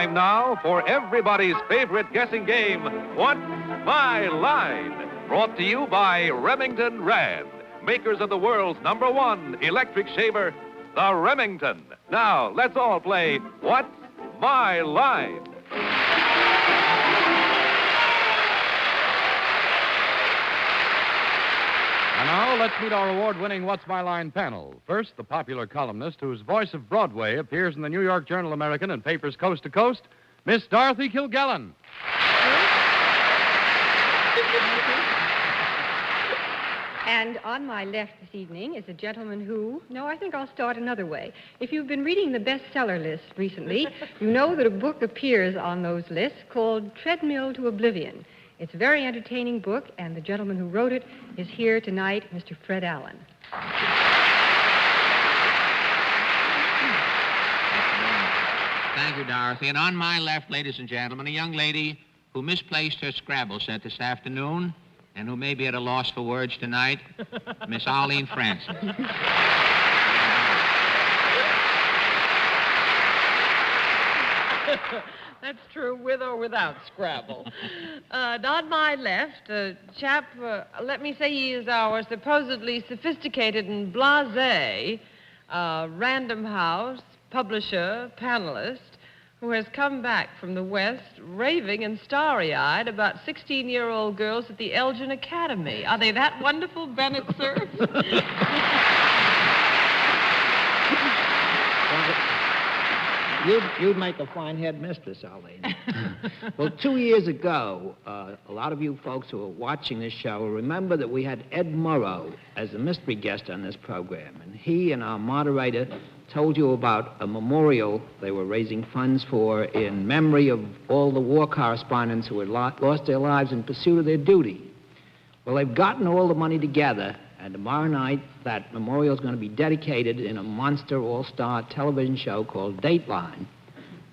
Time now for everybody's favorite guessing game, What's My Line? Brought to you by Remington Rand, makers of the world's #1 electric shaver, the Remington. Now, let's all play What's My Line? And now, let's meet our award-winning What's My Line panel. First, the popular columnist whose voice of Broadway appears in the New York Journal-American and papers coast to coast, Miss Dorothy Kilgallen. And on my left this evening is a gentleman who... No, I think I'll start another way. If you've been reading the bestseller list recently, you know that a book appears on those lists called Treadmill to Oblivion. It's a very entertaining book, and the gentleman who wrote it is here tonight, Mr. Fred Allen. Thank you, Dorothy. And on my left, ladies and gentlemen, a young lady who misplaced her Scrabble set this afternoon and who may be at a loss for words tonight, Miss Arlene Francis. That's true, with or without Scrabble. On my left, a chap, let me say he is our supposedly sophisticated and blasé Random House publisher, panelist, who has come back from the West raving and starry-eyed about 16-year-old girls at the Elgin Academy. Are they that wonderful, Bennett, Cerf? You'd make a fine headmistress, Arlene. Well, 2 years ago, a lot of you folks who are watching this show will remember that we had Ed Murrow as a mystery guest on this program. And he and our moderator told you about a memorial they were raising funds for in memory of all the war correspondents who had lost their lives in pursuit of their duty. Well, they've gotten all the money together, and tomorrow night, that memorial is going to be dedicated in a monster all-star television show called Dateline.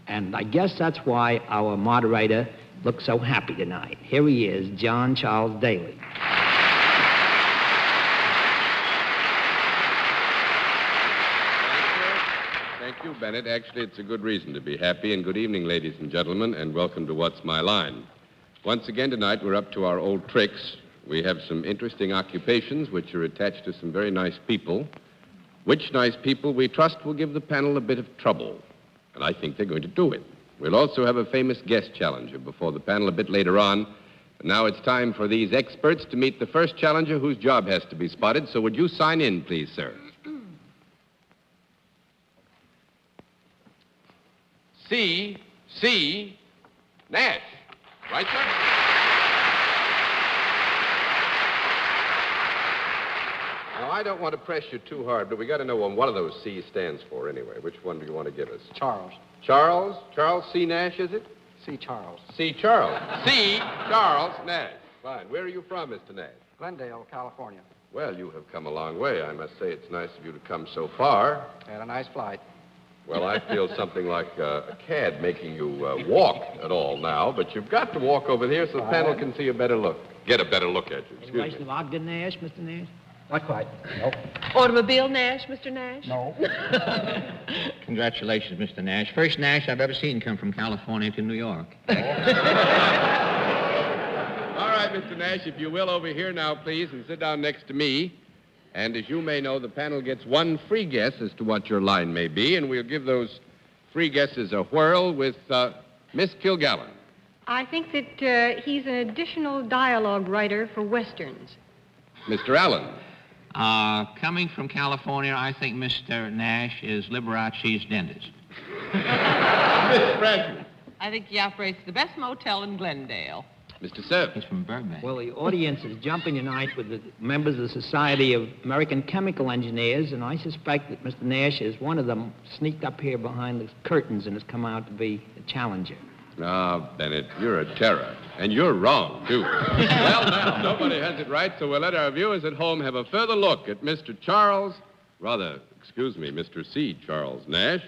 And I guess that's why our moderator looks so happy tonight. Here he is, John Charles Daly. Thank you, Bennett. Actually, it's a good reason to be happy. And good evening, ladies and gentlemen, and welcome to What's My Line. Once again tonight, we're up to our old tricks. We have some interesting occupations which are attached to some very nice people. Which nice people we trust will give the panel a bit of trouble. And I think they're going to do it. We'll also have a famous guest challenger before the panel a bit later on. And now it's time for these experts to meet the first challenger whose job has to be spotted. So would you sign in, please, sir? C. Nash. Right, sir? Now, I don't want to press you too hard, but we got to know what one of those C's stands for anyway. Which one do you want to give us? Charles. Charles? Charles C. Nash, is it? C. Charles. C. Charles. C. Charles Nash. Fine. Where are you from, Mr. Nash? Glendale, California. Well, you have come a long way. I must say it's nice of you to come so far. Had a nice flight. Well, I feel something like a cad making you walk at all now, but you've got to walk over here so the panel can see a better look. Get a better look at you. Any relation of Ogden Nash, Mr. Nash? Not quite. No. Automobile Nash, Mr. Nash? No. Congratulations, Mr. Nash. First Nash I've ever seen come from California to New York. All right, Mr. Nash, if you will, over here now, please, and sit down next to me. And as you may know, the panel gets one free guess as to what your line may be, and we'll give those free guesses a whirl with Miss Kilgallen. I think that he's an additional dialogue writer for Westerns. Mr. Allen. Coming from California, I think Mr. Nash is Liberace's dentist. Miss Francis. I think he operates the best motel in Glendale. Mr. Cerf. He's from Burbank. Well, the audience is jumping tonight with the members of the Society of American Chemical Engineers, and I suspect that Mr. Nash is one of them sneaked up here behind the curtains and has come out to be a challenger. Ah, Bennett, you're a terror. And you're wrong, too. Well, now, nobody has it right, so we'll let our viewers at home have a further look at Mr. Mr. C. Charles Nash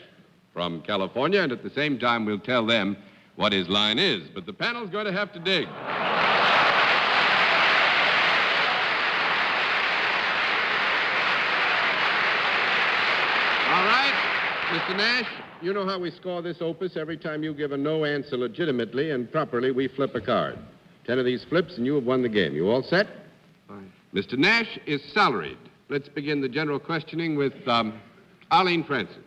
from California, and at the same time, we'll tell them what his line is. But the panel's going to have to dig. All right. Mr. Nash, you know how we score this opus. Every time you give a no answer legitimately and properly, we flip a card. 10 of these flips, and you have won the game. You all set? Fine. Mr. Nash is salaried. Let's begin the general questioning with Arlene Francis.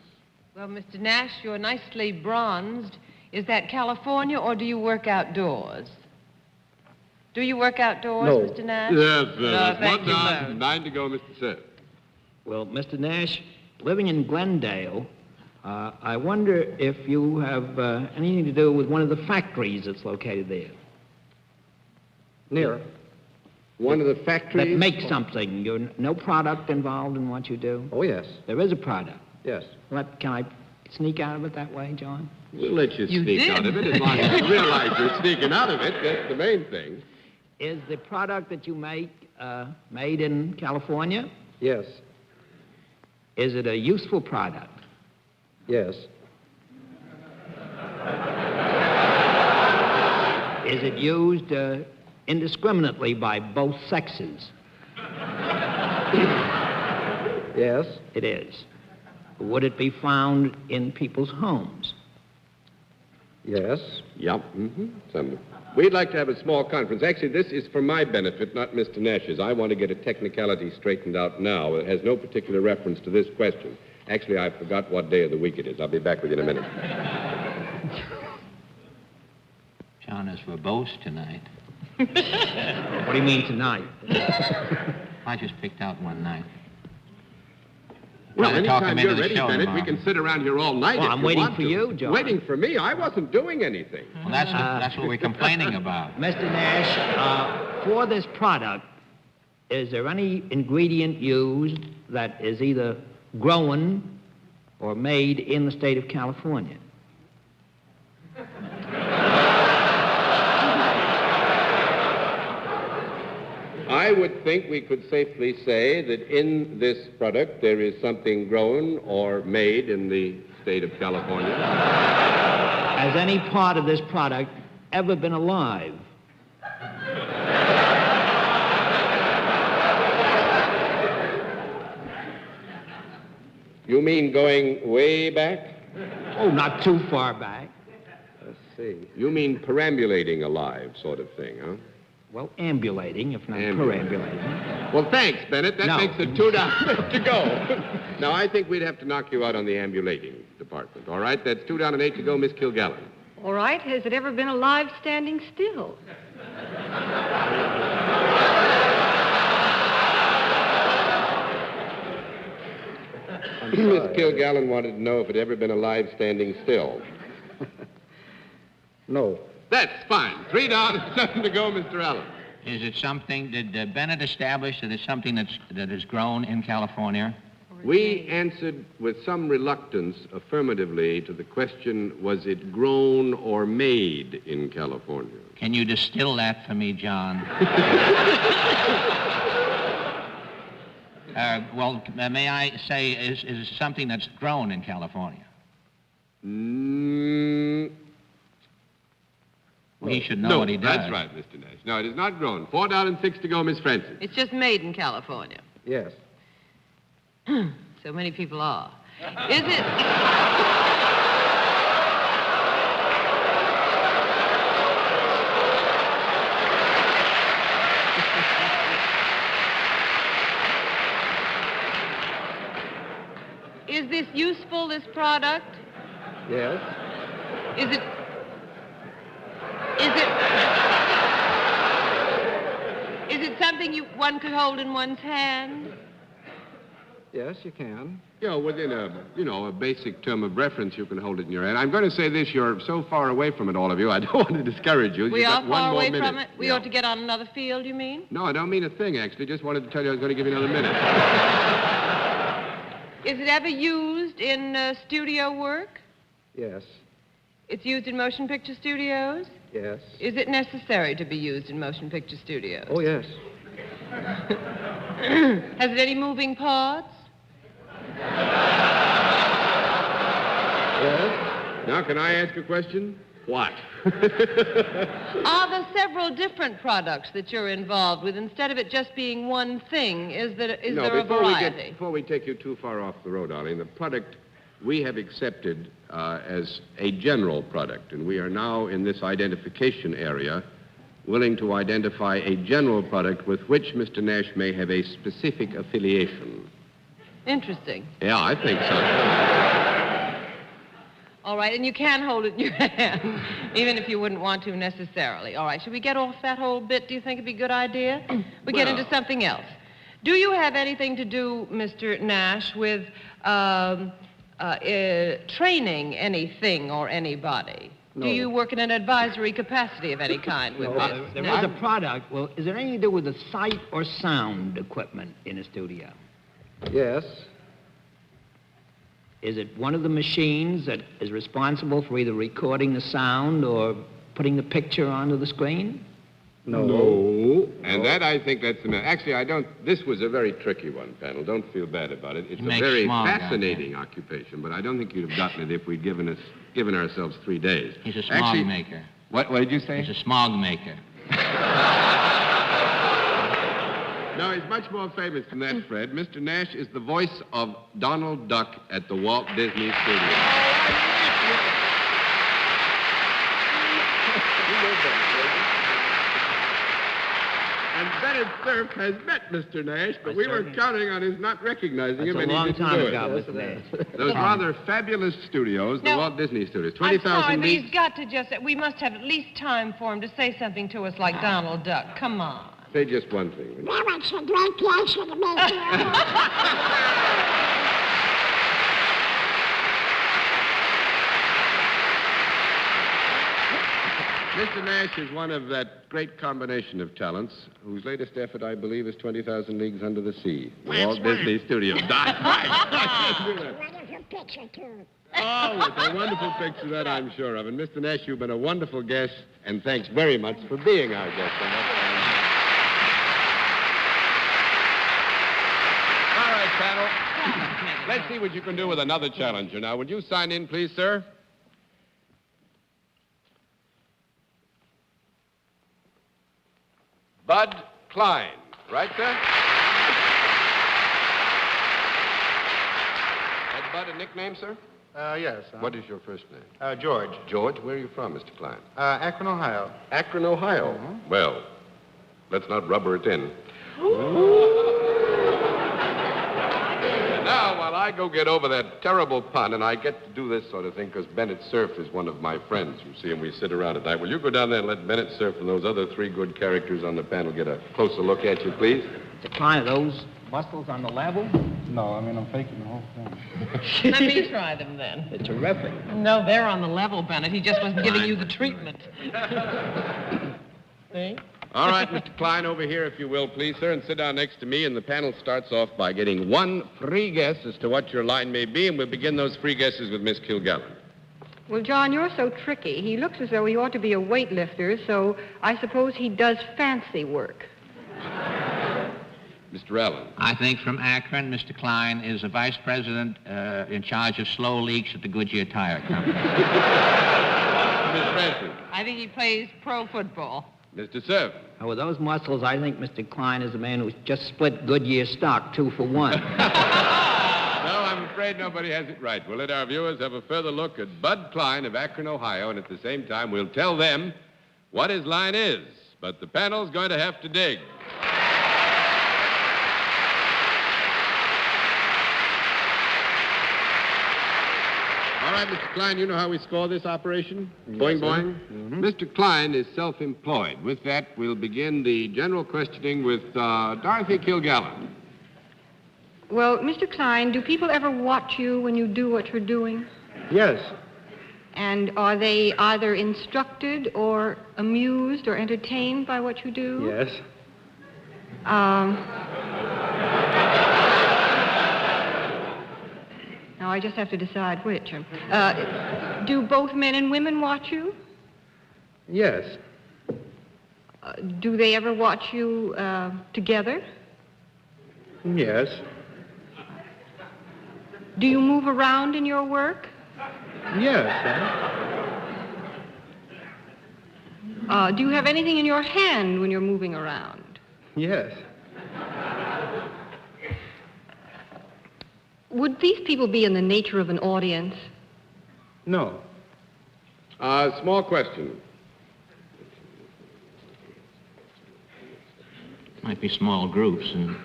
Well, Mr. Nash, you're nicely bronzed. Is that California, or do you work outdoors? Do you work outdoors, No. Mr. Nash? Yes, No, thank one you, down, Mo. 9 to go, Mr. Cerf. Well, Mr. Nash, living in Glendale, I wonder if you have anything to do with one of the factories that's located there. Near. One of the That factories... makes something. You're no product involved in what you do? Oh, yes. There is a product. Yes. Can I sneak out of it that way, John? We'll let you You sneak did. out of it as long as you realize you're sneaking out of it. That's the main thing. Is the product that you make made in California? Yes. Is it a useful product? Yes. Is it used indiscriminately by both sexes? Yes. It is. Would it be found in people's homes? Yes. Yep. Mm-hmm. We'd like to have a small conference. Actually, this is for my benefit, not Mr. Nash's. I want to get a technicality straightened out now. It has no particular reference to this question. Actually, I forgot what day of the week it is. I'll be back with you in a minute. John is verbose tonight. What do you mean tonight? I just picked out one night. Well, Trying to talk anytime him into you're the ready, show Bennett, we tomorrow. can sit around here all night Well, if I'm you waiting want for to. you, John. Waiting for me? I wasn't doing anything. Well, that's what we're complaining about. Mr. Nash, for this product, is there any ingredient used that is either grown or made in the state of California? I would think we could safely say that in this product there is something grown or made in the state of California. Has any part of this product ever been alive? You mean going way back? Oh, not too far back. Let's see. You mean perambulating alive sort of thing, huh? Well, ambulating, if not Ambulating. perambulating. Well, thanks, Bennett. That No. makes it 2 down to go. Now, I think we'd have to knock you out on the ambulating department. All right? That's 2 down and 8 to go, Miss Kilgallen. All right. Has it ever been alive standing still? Miss Kilgallen wanted to know if it ever been alive standing still. No. That's fine. 3 down and 7 to go, Mr. Allen. Is it something, did Bennett establish that it's something that is grown in California? We answered with some reluctance affirmatively to the question, was it grown or made in California? Can you distill that for me, John? May I say, is it something that's grown in California? Well, he should know what he does. That's right, Mr. Nash. No, it is not grown. 4 down and 6 to go, Miss Francis. It's just made in California. Yes. So many people are. Is it... Is this useful, this product? Yes. Is it something one could hold in one's hand? Yes, you can. You know, within a basic term of reference, you can hold it in your hand. I'm going to say this, you're so far away from it, all of you, I don't want to discourage you. We You've are got one far more away minute. from it? We Yeah. ought to get on another field, you mean? No, I don't mean a thing, actually. Just wanted to tell you I was going to give you another minute. Is it ever used in studio work? Yes. It's used in motion picture studios? Yes. Is it necessary to be used in motion picture studios? Oh, yes. Has it any moving parts? Yes. Now, can I ask a question? What? Are there several different products that you're involved with? Instead of it just being one thing, is there a variety? Before we take you too far off the road, Arlene, the product we have accepted as a general product, and we are now in this identification area willing to identify a general product with which Mr. Nash may have a specific affiliation. Interesting. Yeah, I think so. All right, and you can hold it in your hand, even if you wouldn't want to necessarily. All right, should we get off that whole bit? Do you think it'd be a good idea? We get into something else. Do you have anything to do, Mr. Nash, with training anything or anybody? No. Do you work in an advisory capacity of any kind with this? There is a product. Well, is it anything to do with the sight or sound equipment in a studio? Yes. Is it one of the machines that is responsible for either recording the sound or putting the picture onto the screen? No. And that, I think, that's the matter. Actually, I don't... This was a very tricky one, panel. Don't feel bad about it. It's a very fascinating occupation, but I don't think you'd have gotten it if we'd given ourselves 3 days. He's a smog maker. What did you say? He's a smog maker. No, he's much more famous than that, Fred. Mr. Nash is the voice of Donald Duck at the Walt Disney Studios. And Bennett Cerf has met Mr. Nash, but we were counting on his not recognizing him, and he didn't do it. Mr. Nash. Those rather fabulous studios, the Now, Walt Disney Studios, I'm 20,000 sorry, but each. he's got to just... We must have at least time for him to say something to us like Donald Duck. Come on. Say just one thing. will you? Mr. Nash is one of that great combination of talents whose latest effort, I believe, is 20,000 Leagues Under the Sea. The Walt Disney Studios. That's right. Wonderful picture, too. Oh, it's a wonderful picture, that I'm sure of. And Mr. Nash, you've been a wonderful guest, and thanks very much for being our guest on that. All right, panel. Let's see what you can do with another challenger. Now, would you sign in, please, sir? Bud Klein. Right, sir? That Bud a nickname, sir? Yes. What is your first name? George. George, where are you from, Mr. Klein? Akron, Ohio. Akron, Ohio. Well, let's not rubber it in. Now, while I go get over that terrible pun, and I get to do this sort of thing because Bennett Cerf is one of my friends, you see, and we sit around at night. Will you go down there and let Bennett Cerf and those other 3 good characters on the panel get a closer look at you, please? Decline of those muscles on the level? No, I mean, I'm faking the whole thing. Let me try them then. They're terrific. No, they're on the level, Bennett. He just wasn't giving you the treatment. See? All right, Mr. Klein, over here, if you will, please, sir, and sit down next to me. And the panel starts off by getting 1 free guess as to what your line may be, and we'll begin those free guesses with Miss Kilgallen. Well, John, you're so tricky. He looks as though he ought to be a weightlifter, so I suppose he does fancy work. Mr. Allen. I think from Akron, Mr. Klein is a vice president in charge of slow leaks at the Goodyear Tire Company. Miss Francis. I think he plays pro football. Mr. Cerf. Now, with those muscles, I think Mr. Klein is a man who's just split Goodyear stock 2 for 1. No, I'm afraid nobody has it right. We'll let our viewers have a further look at Bud Klein of Akron, Ohio, and at the same time, we'll tell them what his line is. But the panel's going to have to dig. All right, Mr. Klein, you know how we score this operation? Boing, boing. Mr. Klein is self-employed. With that, we'll begin the general questioning with Dorothy Kilgallen. Well, Mr. Klein, do people ever watch you when you do what you're doing? Yes. And are they either instructed or amused or entertained by what you do? Yes. Now, I just have to decide which. Do both men and women watch you? Yes. Do they ever watch you together? Yes. Do you move around in your work? Yes. Do you have anything in your hand when you're moving around? Yes. Would these people be in the nature of an audience? No. Small question. Might be small groups and...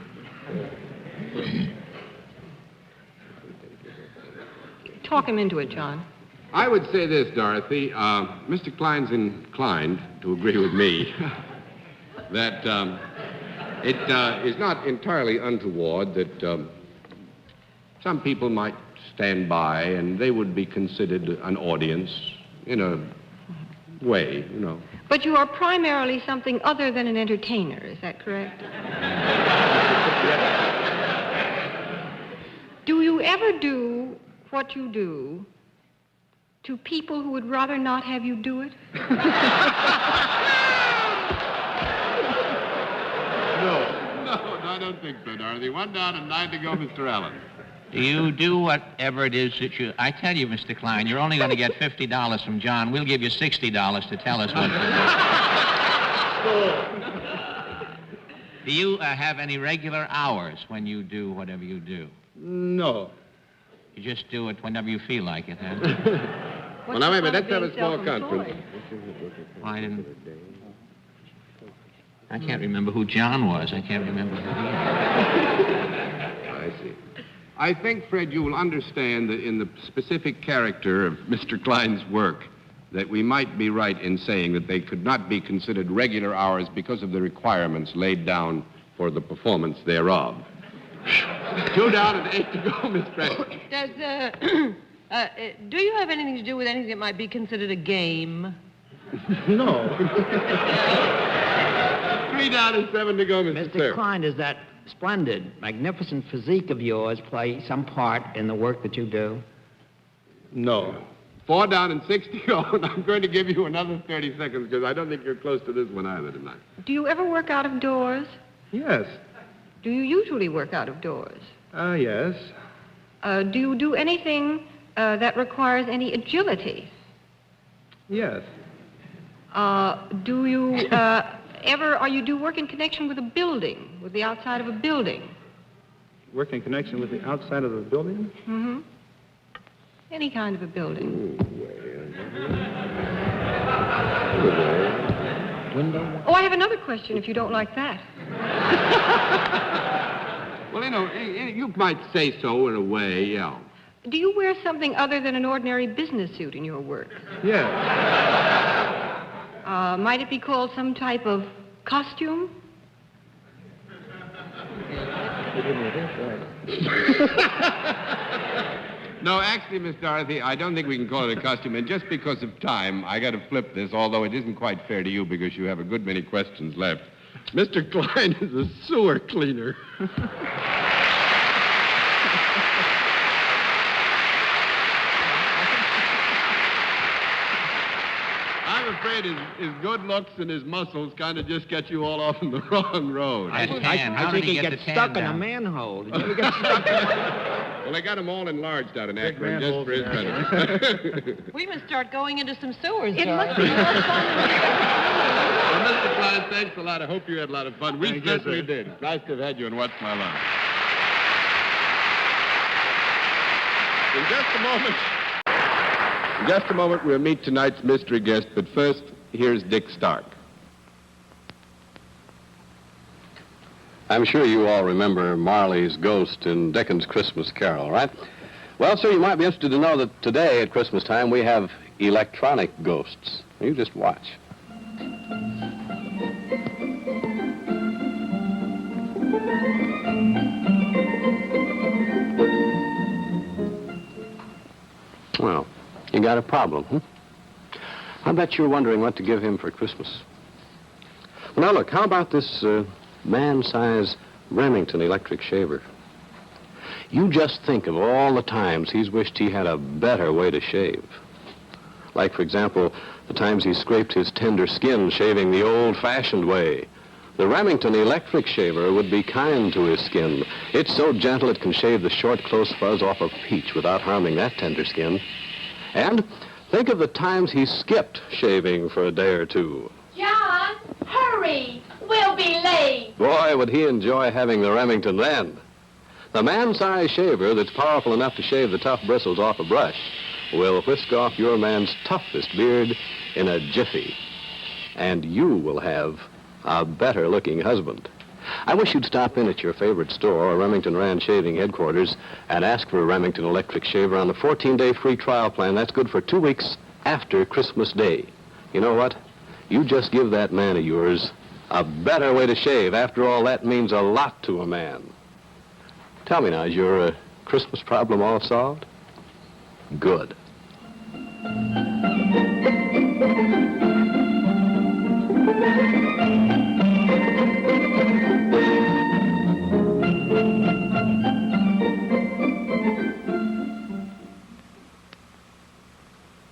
Talk him into it, John. I would say this, Dorothy. Mr. Klein's inclined to agree with me that it is not entirely untoward that some people might stand by and they would be considered an audience in a way, you know. But you are primarily something other than an entertainer, is that correct? Do you ever do what you do to people who would rather not have you do it? No, I don't think so, Dorothy. 1 down and 9 to go, Mr. Allen. Do you do whatever it is that you... I tell you, Mr. Klein, you're only going to get $50 from John. We'll give you $60 to tell us what to do. Do you have any regular hours when you do whatever you do? No. You just do it whenever you feel like it, huh? Well, now, wait a minute. Let's have a small conference. Well, I can't remember who John was. I can't remember who he was. I see. I think, Fred, you will understand that in the specific character of Mr. Klein's work, that we might be right in saying that they could not be considered regular hours because of the requirements laid down for the performance thereof. 2 down and 8 to go, Miss Fred. Do you have anything to do with anything that might be considered a game? No. 3 down and 7 to go, Mr. Mr. Cerf. Klein, does that splendid, magnificent physique of yours play some part in the work that you do? No. 4 down and 6 to go, and I'm going to give you another 30 seconds because I don't think you're close to this one either tonight. Do you ever work out of doors? Yes. Do you usually work out of doors? Yes. Do you do anything that requires any agility? Yes. Do you do work in connection with a building, with the outside of a building? Work in connection with the outside of the building? Mm-hmm. Any kind of a building. Window? Oh, I have another question if you don't like that. Well, you know, you might say so in a way, yeah. Do you wear something other than an ordinary business suit in your work? Yes. Might it be called some type of costume? No, actually, Miss Dorothy, I don't think we can call it a costume. And just because of time, I got to flip this, although it isn't quite fair to you because you have a good many questions left. Mr. Klein is a sewer cleaner. I'm afraid his good looks and his muscles kind of just get you all off on the wrong road. That tan. How I did think he he get the gets tan stuck in a down? manhole. Did you ever get stuck in a... Well, they got them all enlarged out in Big Akron just for his manholes benefit. We must start going into some sewers, It Dorothy. must be more fun. Well, Mr. Klein, thanks a lot. I hope you had a lot of fun. We Thank you, certainly sir. did. It's nice to have had you in What's My Line. In just a moment, we'll meet tonight's mystery guest, but first, here's Dick Stark. I'm sure you all remember Marley's ghost in Dickens' Christmas Carol, right? Well, sir, you might be interested to know that today at Christmas time we have electronic ghosts. You just watch. Well, you got a problem, huh? I bet you're wondering what to give him for Christmas. Well, now, look, how about this man-size Remington electric shaver? You just think of all the times he's wished he had a better way to shave. Like, for example, the times he scraped his tender skin shaving the old-fashioned way. The Remington electric shaver would be kind to his skin. It's so gentle it can shave the short, close fuzz off a peach without harming that tender skin. And think of the times he skipped shaving for a day or two. John, hurry. We'll be late. Boy, would he enjoy having the Remington then. The man-sized shaver that's powerful enough to shave the tough bristles off a brush will whisk off your man's toughest beard in a jiffy. And you will have a better-looking husband. I wish you'd stop in at your favorite store or Remington Rand Shaving Headquarters and ask for a Remington electric shaver on the 14-day free trial plan. That's good for 2 weeks after Christmas Day. You know what? You just give that man of yours a better way to shave. After all, that means a lot to a man. Tell me now, is your Christmas problem all solved? Good.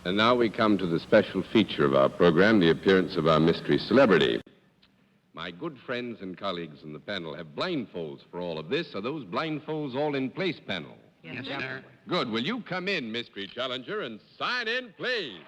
And now we come to the special feature of our program, the appearance of our mystery celebrity. My good friends and colleagues in the panel have blindfolds for all of this. Are those blindfolds all in place, panel? Yes, sir. Good. Will you come in, mystery challenger, and sign in, please?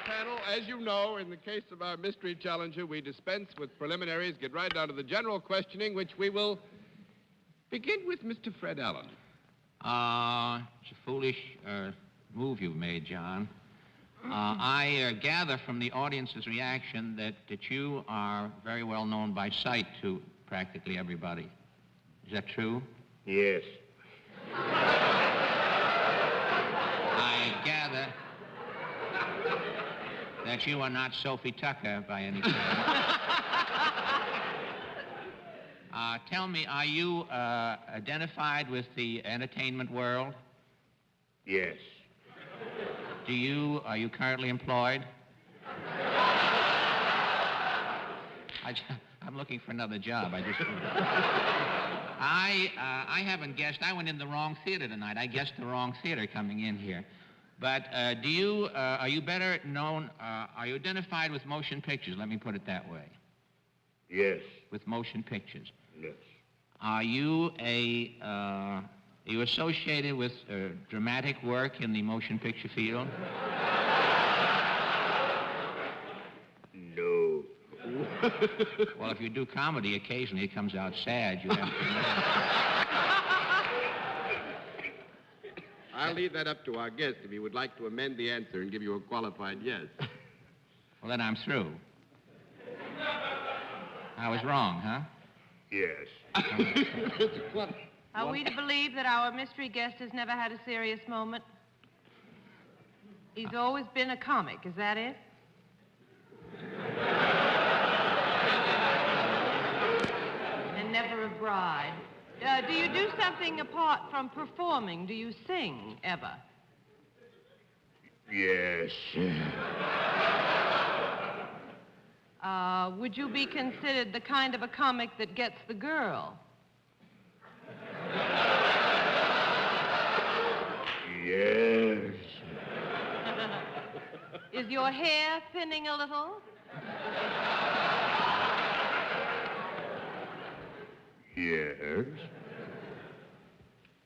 Panel, as you know, in the case of our mystery challenger, we dispense with preliminaries, get right down to the general questioning, which we will begin with Mr. Fred Allen. It's a foolish move you've made, John. I gather from the audience's reaction that you are very well known by sight to practically everybody. Is that true? Yes. I gather that you are not Sophie Tucker by any chance. Tell me, are you identified with the entertainment world? Yes. Are you currently employed? I'm looking for another job. I haven't guessed. I went in the wrong theater tonight. I guessed the wrong theater coming in here. But are you better known, are you identified with motion pictures? Let me put it that way. Yes. With motion pictures. Yes. Are you associated with dramatic work in the motion picture field? No. Well, if you do comedy, occasionally it comes out sad. You have to I'll leave that up to our guest if he would like to amend the answer and give you a qualified yes. Well, then I'm through. I was wrong, huh? Yes. Are we to believe that our mystery guest has never had a serious moment? He's always been a comic, is that it? And never a bride. Do you do something apart from performing? Do you sing, ever? Yes. Would you be considered the kind of a comic that gets the girl? Yes. Is your hair thinning a little? Yes.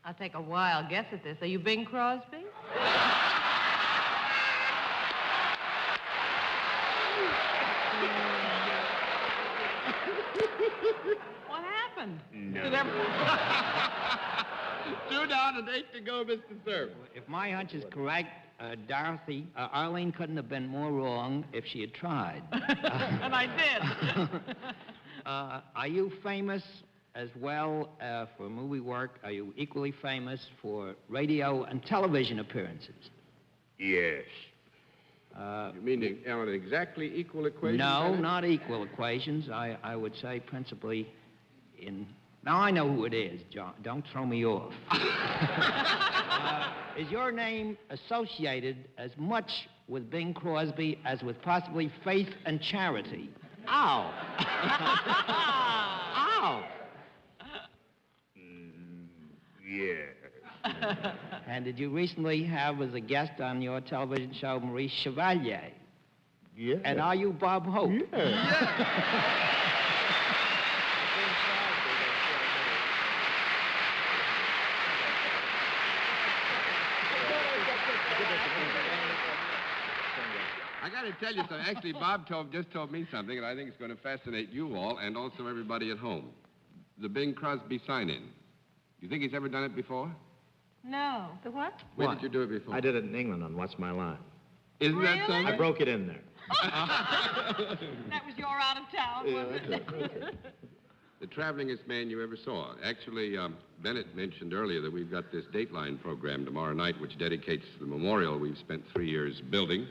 I'll take a wild guess at this. Are you Bing Crosby? What happened? No. 2 down and 8 to go, Mr. Cerf. If my hunch is correct, Dorothy, Arlene couldn't have been more wrong if she had tried. And I did. Are you famous as well for movie work? Are you equally famous for radio and television appearances? Yes. You mean on exactly equal equations? No, Bennett? not equal equations. I would say principally in... Now, I know who it is, John. Don't throw me off. Is your name associated as much with Bing Crosby as with possibly Faith and Charity? Ow! Ow! Yes. And did you recently have as a guest on your television show Maurice Chevalier? Yes. And are you Bob Hope? Yes. I got to tell you something. Actually, Bob just told me something, and I think it's going to fascinate you all and also everybody at home. The Bing Crosby sign-in. You think he's ever done it before? No. The what? Where did you do it before? I did it in England on What's My Line. Isn't that Really? something? I broke it in there. That was your out of town, wasn't it? The travelingest man you ever saw. Actually, Bennett mentioned earlier that we've got this Dateline program tomorrow night, which dedicates the memorial we've spent 3 years building.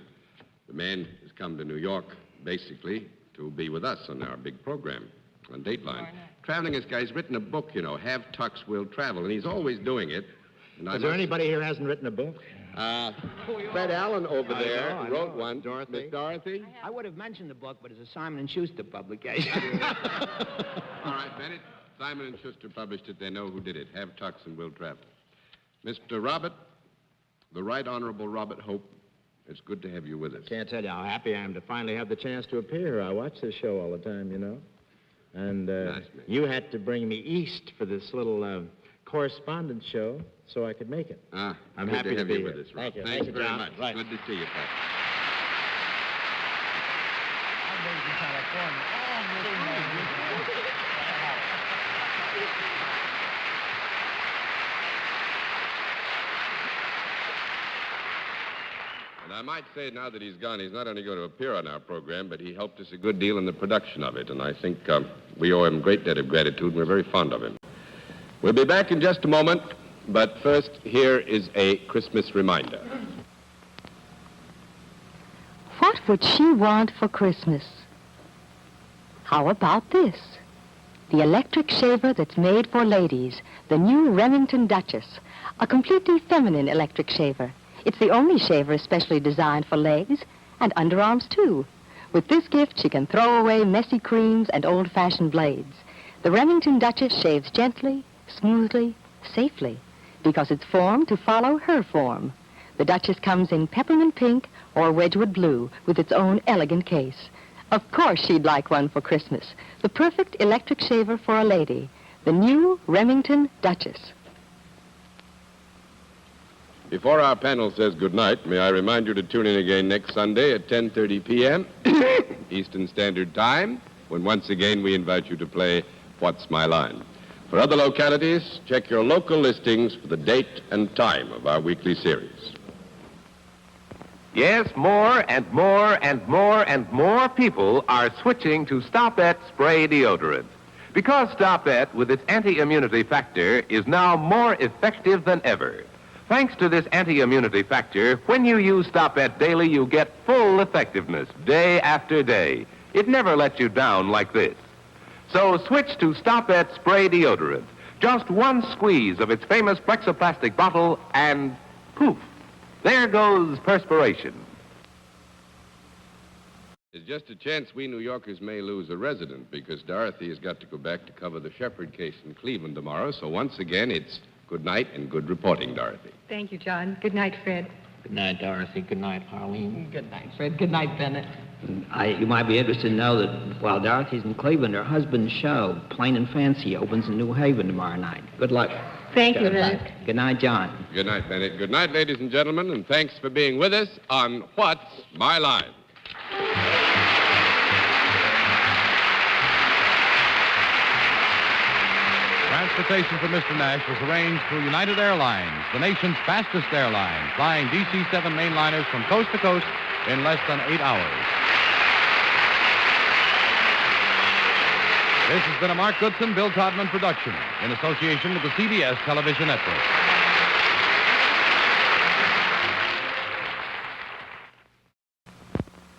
The man has come to New York, basically, to be with us on our big program on Dateline. Travelingest guy's written a book, you know, Have Tux, Will Travel, and he's always doing it. And Is there anybody here who hasn't written a book? Fred Allen over there I wrote know. one. Dorothy? Miss Dorothy? I would have mentioned the book, but it's a Simon & Schuster publication. All right, Bennett. Simon & Schuster published it. They know who did it. Have Tux and Will Travel. Mr. Robert, the Right Honorable Robert Hope, it's good to have you with us. Can't tell you how happy I am to finally have the chance to appear. I watch this show all the time, you know. And Nice, man. you had to bring me east for this little correspondence show so I could make it. I'm happy to to have be you with here. us, Rob. Thank you. Thank Thank you you, very John. much. Right. Good to see you, Pat. And I might say now that he's gone, he's not only going to appear on our program, but he helped us a good deal in the production of it. And I think we owe him a great debt of gratitude, and we're very fond of him. We'll be back in just a moment, but first, here is a Christmas reminder. What would she want for Christmas? How about this? The electric shaver that's made for ladies, the new Remington Duchess, a completely feminine electric shaver. It's the only shaver especially designed for legs and underarms, too. With this gift, she can throw away messy creams and old-fashioned blades. The Remington Duchess shaves gently, smoothly, safely, because it's formed to follow her form. The Duchess comes in peppermint pink or Wedgwood blue with its own elegant case. Of course she'd like one for Christmas. The perfect electric shaver for a lady. The new Remington Duchess. Before our panel says goodnight, may I remind you to tune in again next Sunday at 10:30 p.m. Eastern Standard Time, when once again we invite you to play What's My Line. For other localities, check your local listings for the date and time of our weekly series. Yes, more and more and more and more people are switching to Stop-Et spray deodorant. Because Stop-Et, with its anti-immunity factor, is now more effective than ever. Thanks to this anti-immunity factor, when you use Stop-Et daily, you get full effectiveness day after day. It never lets you down like this. So switch to Stop-Et spray deodorant. Just one squeeze of its famous plexoplastic bottle and poof, there goes perspiration. There's just a chance we New Yorkers may lose a resident because Dorothy has got to go back to cover the Shepherd case in Cleveland tomorrow. So once again, it's good night and good reporting, Dorothy. Thank you, John. Good night, Fred. Good night, Dorothy. Good night, Arlene. Good night, Fred. Good night, Bennett. You might be interested to know that while Dorothy's in Cleveland, her husband's show, Plain and Fancy, opens in New Haven tomorrow night. Good luck. Thank you, Bennett. Good night, John. Good night, Bennett. Good night, ladies and gentlemen, and thanks for being with us on What's My Line? Transportation for Mr. Nash was arranged through United Airlines, the nation's fastest airline, flying DC-7 mainliners from coast to coast in less than 8 hours. This has been a Mark Goodson, Bill Todman production in association with the CBS Television Network.